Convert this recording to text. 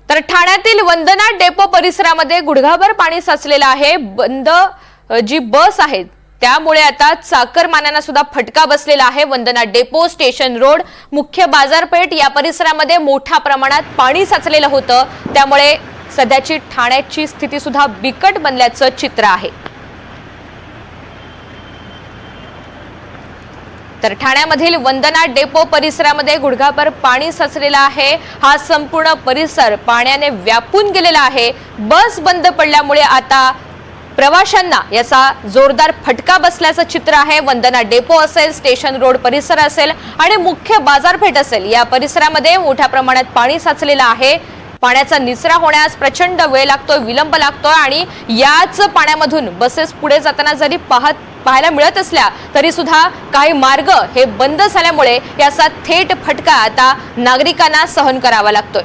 तर ठाण्यातील वंदना डेपो परिसरामध्ये गुडघाभर पाणी साचलेलं आहे। बंद जी बस आहेत त्यामुळे आता चाकरमान्यांना सुद्धा फटका बसलेला आहे। वंदना डेपो, स्टेशन रोड, मुख्य बाजारपेठ या परिसरामध्ये मोठ्या प्रमाणात पाणी साचलेलं होतं। त्यामुळे सध्याची ठाण्याची स्थिती सुद्धा बिकट बनल्याचं चित्र आहे। तर ठाण्यामधील वंदना डेपो परिसरामध्ये गुडघाभर पाणी साचलेलं आहे। हा संपूर्ण परिसर पाण्याने व्यापून गेलेला आहे। बस बंद पडल्यामुळे आता प्रवाशांना याचा जोरदार फटका बसल्याचं चित्र आहे। वंदना डेपो असेल, स्टेशन रोड परिसर असेल आणि मुख्य बाजारपेठ असेल, या परिसरामध्ये मोठ्या प्रमाणात पाणी साचलेलं आहे। पाण्याचा निचरा होण्यास प्रचंड वेळ लागतोय, विलंब लागतोय आणि याच पाण्यामधून बसेस पुढे जाताना जरी पाहायला मिळत असल्या तरी सुद्धा काही मार्ग हे बंद झाल्यामुळे याचा थेट फटका आता नागरिकांना सहन करावा लागतोय।